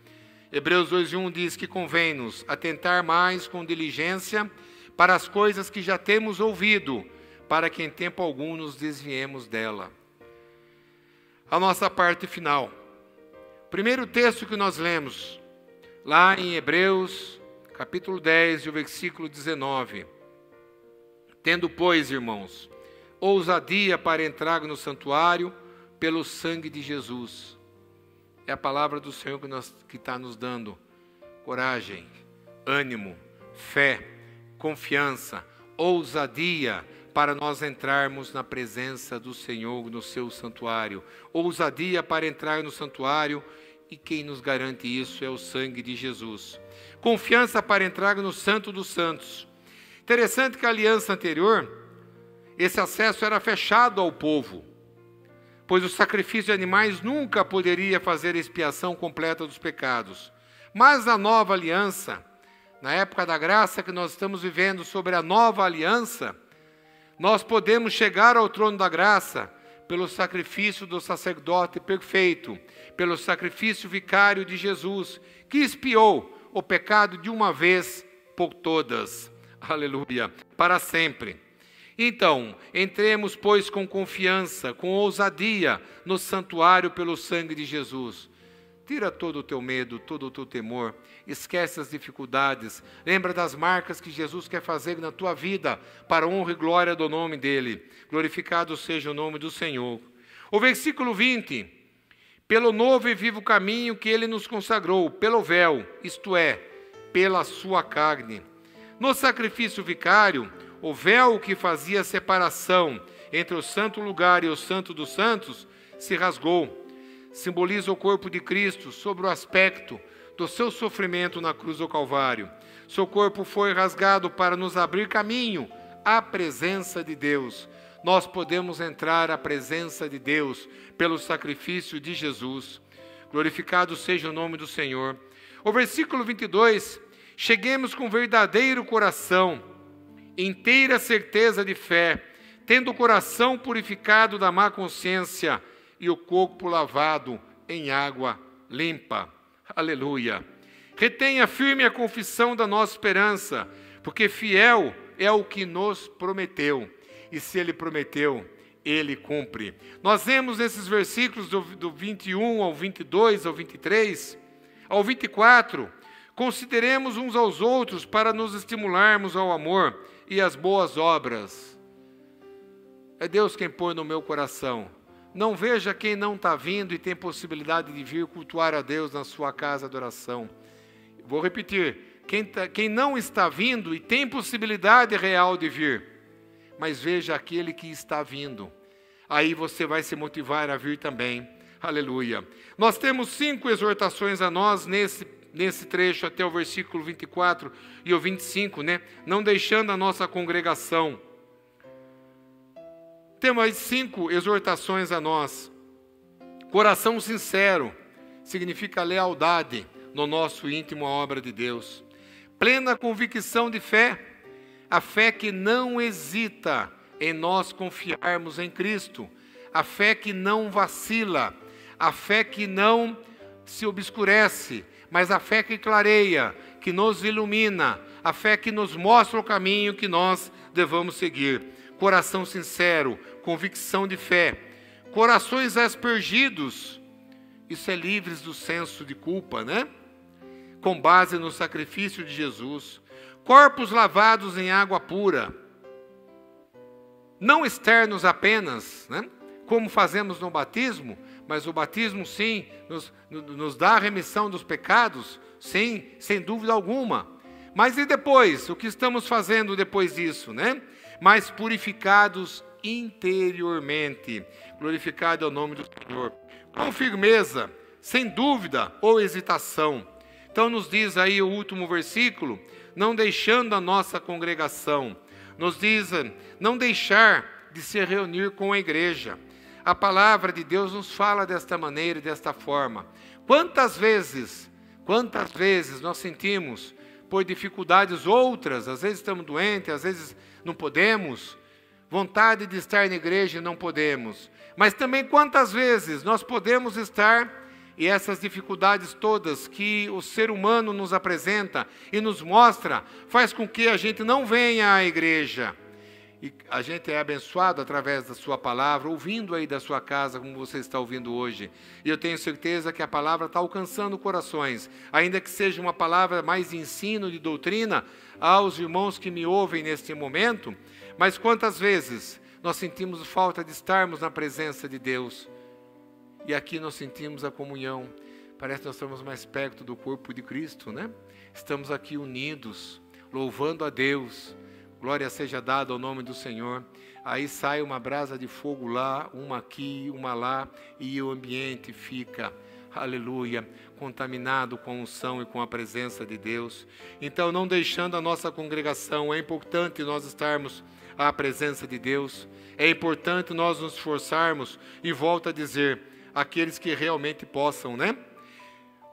Hebreus 2:1 diz que convém-nos atentar mais com diligência para as coisas que já temos ouvido, para que em tempo algum nos desviemos dela. A nossa parte final. Primeiro texto que nós lemos, lá em Hebreus, capítulo 10, e o versículo 19. Tendo, pois, irmãos, ousadia para entrar no santuário pelo sangue de Jesus. É a palavra do Senhor que está nos dando coragem, ânimo, fé, confiança, ousadia para nós entrarmos na presença do Senhor no seu santuário. Ousadia para entrar no santuário, e quem nos garante isso é o sangue de Jesus. Confiança para entrar no Santo dos Santos. Interessante que a aliança anterior, esse acesso era fechado ao povo, pois o sacrifício de animais nunca poderia fazer a expiação completa dos pecados. Mas na nova aliança, na época da graça que nós estamos vivendo sobre a nova aliança, nós podemos chegar ao trono da graça pelo sacrifício do sacerdote perfeito, pelo sacrifício vicário de Jesus, que expiou o pecado de uma vez por todas. Aleluia, para sempre. Então, entremos, pois, com confiança, com ousadia, no santuário pelo sangue de Jesus. Tira todo o teu medo, todo o teu temor, esquece as dificuldades, lembra das marcas que Jesus quer fazer na tua vida, para a honra e glória do nome dEle. Glorificado seja o nome do Senhor. O versículo 20, pelo novo e vivo caminho que Ele nos consagrou, pelo véu, isto é, pela sua carne. No sacrifício vicário, o véu que fazia a separação entre o santo lugar e o santo dos santos se rasgou. Simboliza o corpo de Cristo sobre o aspecto do seu sofrimento na cruz do Calvário. Seu corpo foi rasgado para nos abrir caminho à presença de Deus. Nós podemos entrar à presença de Deus pelo sacrifício de Jesus. Glorificado seja o nome do Senhor. O versículo 22, cheguemos com verdadeiro coração, inteira certeza de fé, tendo o coração purificado da má consciência e o corpo lavado em água limpa. Aleluia. Retenha firme a confissão da nossa esperança, porque fiel é o que nos prometeu. E se Ele prometeu, Ele cumpre. Nós vemos nesses versículos do 21 ao 22, ao 23, ao 24, consideremos uns aos outros para nos estimularmos ao amor e às boas obras. É Deus quem põe no meu coração. Não veja quem não está vindo e tem possibilidade de vir cultuar a Deus na sua casa de oração. Vou repetir, quem não está vindo e tem possibilidade real de vir, mas veja aquele que está vindo. Aí você vai se motivar a vir também. Aleluia. Nós temos 5 exortações a nós nesse trecho até o versículo 24 e o 25, né? Não deixando a nossa congregação. Temos aí 5 exortações a nós. Coração sincero significa lealdade no nosso íntimo à obra de Deus. Plena convicção de fé, a fé que não hesita em nós confiarmos em Cristo, a fé que não vacila, a fé que não se obscurece, mas a fé que clareia, que nos ilumina, a fé que nos mostra o caminho que nós devamos seguir. Coração sincero, convicção de fé. Corações aspergidos, isso é livres do senso de culpa, né? Com base no sacrifício de Jesus. Corpos lavados em água pura. Não externos apenas, né? Como fazemos no batismo, mas o batismo sim, nos dá a remissão dos pecados, sim, sem dúvida alguma. Mas e depois? O que estamos fazendo depois disso, né? Mas purificados interiormente. Glorificado é o nome do Senhor. Com firmeza, sem dúvida ou hesitação. Então nos diz aí o último versículo, não deixando a nossa congregação. Nos diz, não deixar de se reunir com a igreja. A palavra de Deus nos fala desta maneira e desta forma. Quantas vezes nós sentimos por dificuldades outras, às vezes estamos doentes, às vezes não podemos, vontade de estar na igreja e não podemos. Mas também quantas vezes nós podemos estar e essas dificuldades todas que o ser humano nos apresenta e nos mostra, faz com que a gente não venha à igreja. E a gente é abençoado através da sua palavra, ouvindo aí da sua casa, como você está ouvindo hoje. E eu tenho certeza que a palavra está alcançando corações, ainda que seja uma palavra mais de ensino, de doutrina, aos irmãos que me ouvem neste momento. Mas quantas vezes nós sentimos falta de estarmos na presença de Deus? E aqui nós sentimos a comunhão. Parece que nós estamos mais perto do corpo de Cristo, né? Estamos aqui unidos, louvando a Deus. Glória seja dada ao nome do Senhor. Aí sai uma brasa de fogo lá, uma aqui, uma lá, e o ambiente fica, aleluia, contaminado com a unção e com a presença de Deus. Então, não deixando a nossa congregação, é importante nós estarmos à presença de Deus. É importante nós nos esforçarmos, e volto a dizer, aqueles que realmente possam, né?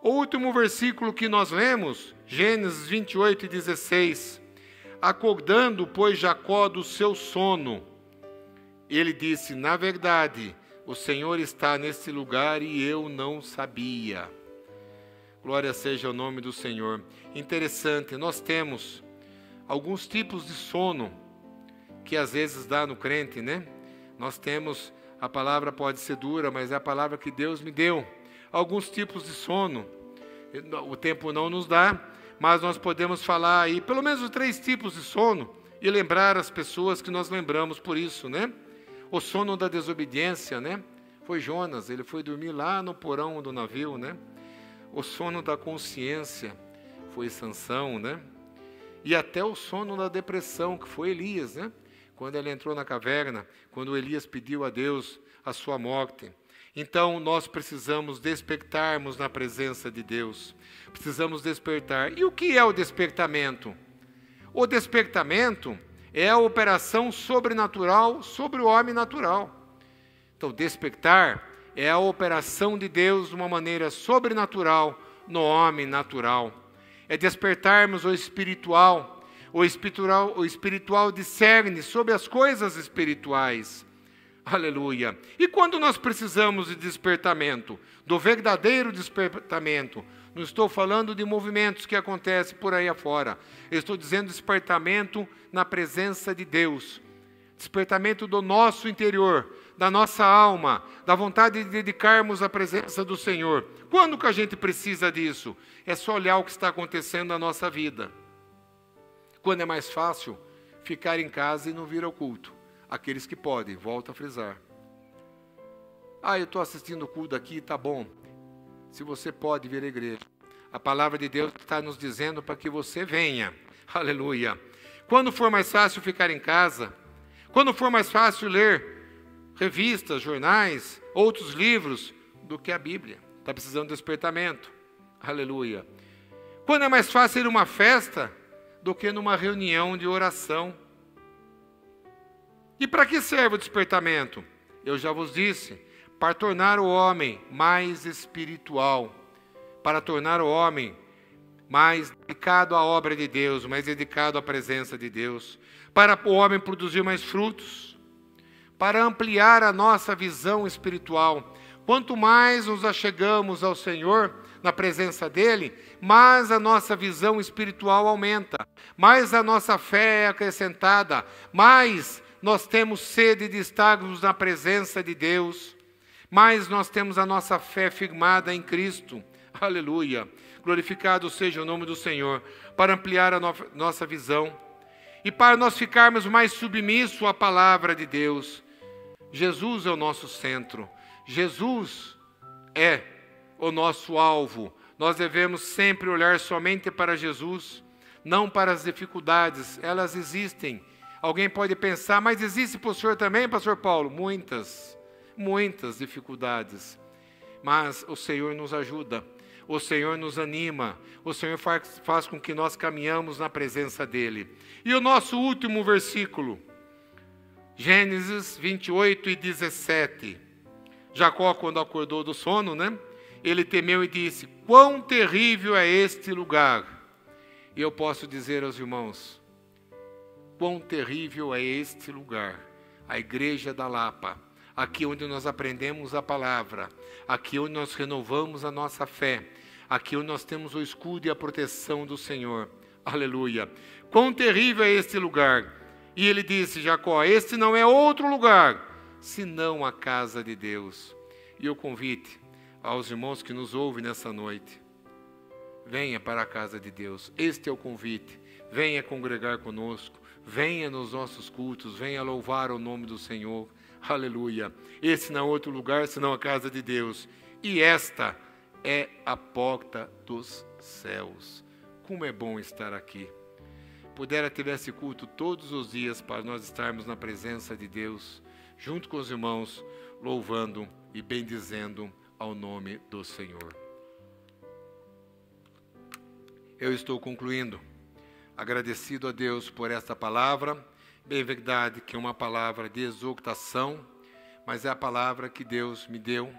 O último versículo que nós lemos, Gênesis 28:16. Acordando, pois, Jacó do seu sono, ele disse, na verdade, o Senhor está nesse lugar e eu não sabia. Glória seja o nome do Senhor. Interessante, nós temos alguns tipos de sono que às vezes dá no crente, né? Nós temos, a palavra pode ser dura, mas é a palavra que Deus me deu. Alguns tipos de sono, o tempo não nos dá, mas nós podemos falar aí, pelo menos 3 tipos de sono, e lembrar as pessoas que nós lembramos por isso, né? O sono da desobediência, né? Foi Jonas, ele foi dormir lá no porão do navio, né? O sono da consciência, foi Sansão, né? E até o sono da depressão, que foi Elias, né? Quando ele entrou na caverna, quando Elias pediu a Deus a sua morte. Então, nós precisamos despertarmos na presença de Deus. Precisamos despertar. E o que é o despertamento? O despertamento é a operação sobrenatural sobre o homem natural. Então, despertar é a operação de Deus de uma maneira sobrenatural no homem natural. É despertarmos o espiritual. O espiritual discerne sobre as coisas espirituais. Aleluia. E quando nós precisamos de despertamento, do verdadeiro despertamento, não estou falando de movimentos que acontecem por aí afora, eu estou dizendo despertamento na presença de Deus, despertamento do nosso interior, da nossa alma, da vontade de dedicarmos à presença do Senhor. Quando que a gente precisa disso? É só olhar o que está acontecendo na nossa vida. Quando é mais fácil ficar em casa e não vir ao culto. aqueles que podem, volto a frisar. Eu estou assistindo o culto aqui, tá bom. Se você pode vir à igreja, a palavra de Deus está nos dizendo para que você venha. Aleluia. Quando for mais fácil ficar em casa, quando for mais fácil ler revistas, jornais, outros livros do que a Bíblia. Está precisando de despertamento. Aleluia. Quando é mais fácil ir a uma festa do que numa reunião de oração. E para que serve o despertamento? Eu já vos disse, para tornar o homem mais espiritual, para tornar o homem mais dedicado à obra de Deus, mais dedicado à presença de Deus, para o homem produzir mais frutos, para ampliar a nossa visão espiritual. Quanto mais nos achegamos ao Senhor, na presença dEle, mais a nossa visão espiritual aumenta, mais a nossa fé é acrescentada, mais nós temos sede de estarmos na presença de Deus, mais nós temos a nossa fé firmada em Cristo. Aleluia. Glorificado seja o nome do Senhor, para ampliar a nossa visão e para nós ficarmos mais submissos à palavra de Deus. Jesus é o nosso centro. Jesus é o nosso alvo. Nós devemos sempre olhar somente para Jesus, não para as dificuldades. Elas existem. Alguém pode pensar, mas existe para o senhor também, pastor Paulo? Muitas dificuldades. Mas o Senhor nos ajuda. O Senhor nos anima, o Senhor faz com que nós caminhamos na presença dEle. E o nosso último versículo, Gênesis 28 e 17. Jacó, quando acordou do sono, ele temeu e disse, quão terrível é este lugar. E eu posso dizer aos irmãos, quão terrível é este lugar, a igreja da Lapa, aqui onde nós aprendemos a palavra, aqui onde nós renovamos a nossa fé, aqui onde nós temos o escudo e a proteção do Senhor. Aleluia. Quão terrível é este lugar. E ele disse, Jacó, este não é outro lugar, senão a casa de Deus. E o convite aos irmãos que nos ouvem nessa noite, venha para a casa de Deus. Este é o convite. Venha congregar conosco, venha nos nossos cultos, venha louvar o nome do Senhor. Aleluia. Esse não é outro lugar, senão a casa de Deus. E esta é a porta dos céus. Como é bom estar aqui. Pudera ter esse culto todos os dias para nós estarmos na presença de Deus, junto com os irmãos, louvando e bendizendo ao nome do Senhor. Eu estou concluindo, agradecido a Deus por esta palavra. Bem verdade que é uma palavra de exortação, mas é a palavra que Deus me deu.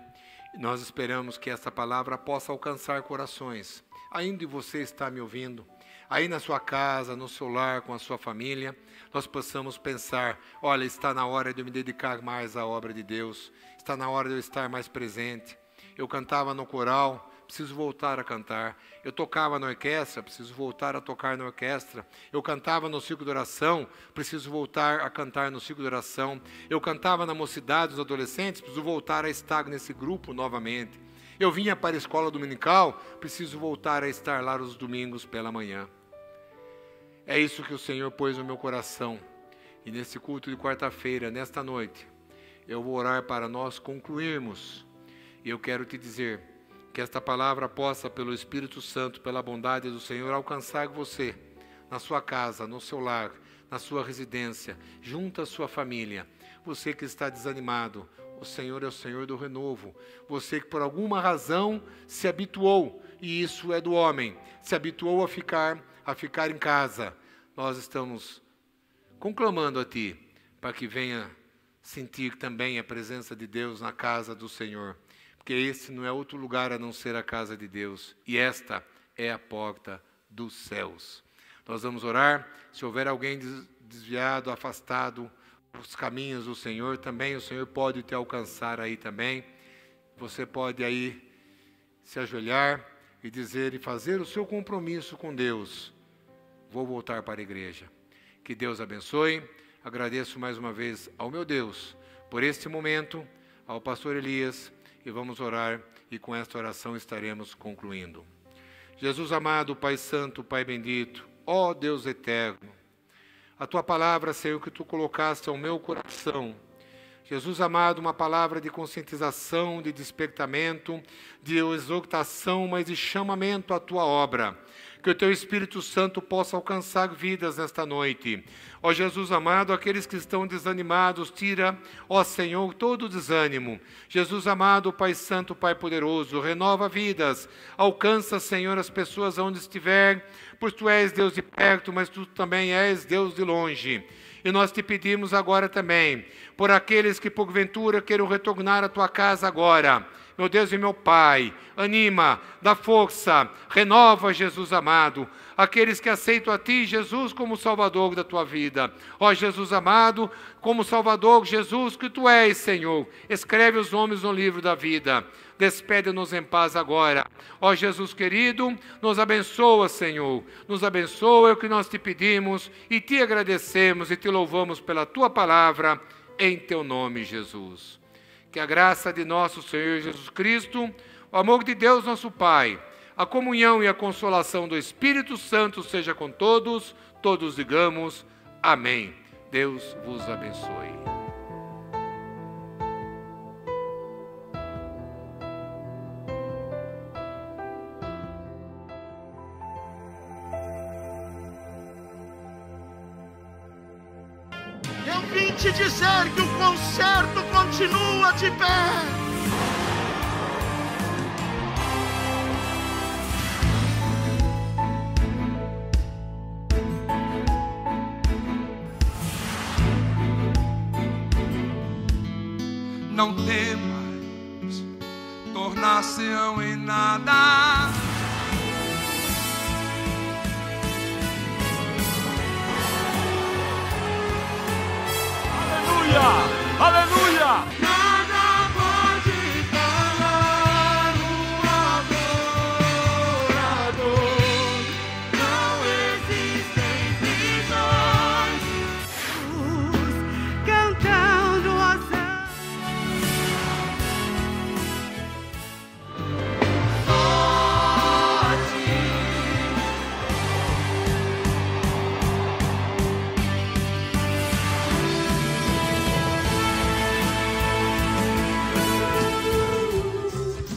Nós esperamos que essa palavra possa alcançar corações. Ainda você está me ouvindo, aí na sua casa, no seu lar, com a sua família, nós possamos pensar, olha, está na hora de eu me dedicar mais à obra de Deus, está na hora de eu estar mais presente. Eu cantava no coral, preciso voltar a cantar. Eu tocava na orquestra, preciso voltar a tocar na orquestra. Eu cantava no círculo de oração, preciso voltar a cantar no círculo de oração. Eu cantava na mocidade dos adolescentes, preciso voltar a estar nesse grupo novamente. Eu vinha para a escola dominical, preciso voltar a estar lá nos domingos pela manhã. É isso que o Senhor pôs no meu coração. E nesse culto de quarta-feira, nesta noite, eu vou orar para nós concluirmos. E eu quero te dizer que esta palavra possa, pelo Espírito Santo, pela bondade do Senhor, alcançar você, na sua casa, no seu lar, na sua residência, junto à sua família. Você que está desanimado, o Senhor é o Senhor do renovo. Você que por alguma razão se habituou, e isso é do homem, se habituou a ficar em casa. Nós estamos conclamando a Ti, para que venha sentir também a presença de Deus na casa do Senhor. Porque esse não é outro lugar a não ser a casa de Deus. E esta é a porta dos céus. Nós vamos orar. Se houver alguém desviado, afastado dos caminhos do Senhor, também o Senhor pode te alcançar aí também. Você pode aí se ajoelhar e dizer e fazer o seu compromisso com Deus. Vou voltar para a igreja. Que Deus abençoe. Agradeço mais uma vez ao meu Deus por este momento, ao pastor Elias, e vamos orar, e com esta oração estaremos concluindo. Jesus amado, Pai Santo, Pai bendito, ó Deus eterno, a tua palavra, Senhor, que tu colocaste ao meu coração. Jesus amado, uma palavra de conscientização, de despertamento, de exortação, mas de chamamento à tua obra. Que o teu Espírito Santo possa alcançar vidas nesta noite. Ó Jesus amado, aqueles que estão desanimados, tira, ó Senhor, todo o desânimo. Jesus amado, Pai Santo, Pai Poderoso, renova vidas. Alcança, Senhor, as pessoas onde estiver, pois tu és Deus de perto, mas tu também és Deus de longe. E nós te pedimos agora também, por aqueles que porventura queiram retornar à tua casa agora. Meu Deus e meu Pai, anima, dá força, renova, Jesus amado, aqueles que aceitam a Ti, Jesus, como Salvador da tua vida. Ó Jesus amado, como Salvador, Jesus, que Tu és, Senhor, escreve os nomes no livro da vida. Despede-nos em paz agora. Ó Jesus querido, nos abençoa, Senhor, nos abençoa, é o que nós te pedimos e te agradecemos e te louvamos pela Tua palavra, em Teu nome, Jesus. Que a graça de nosso Senhor Jesus Cristo, o amor de Deus nosso Pai, a comunhão e a consolação do Espírito Santo seja com todos, todos digamos amém. Deus vos abençoe. Eu vim te dizer que o concerto continua de pé. Não temas tornar-se-ão em nada. Aleluia! Aleluia! Nada pode calar o adorador. Não existem prisões. Cantando a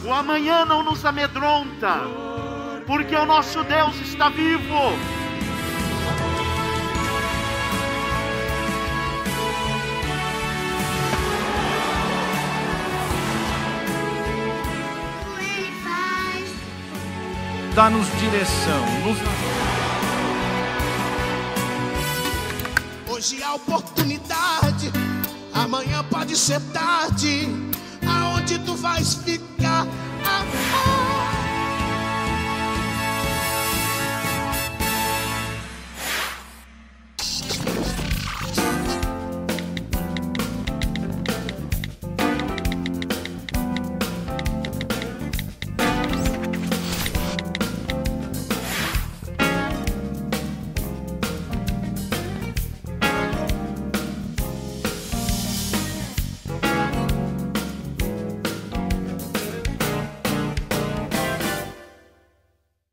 O amanhã não nos amedronta, porque o nosso Deus está vivo. Dá-nos direção. Hoje há oportunidade, amanhã pode ser tarde. Aonde tu vais ficar?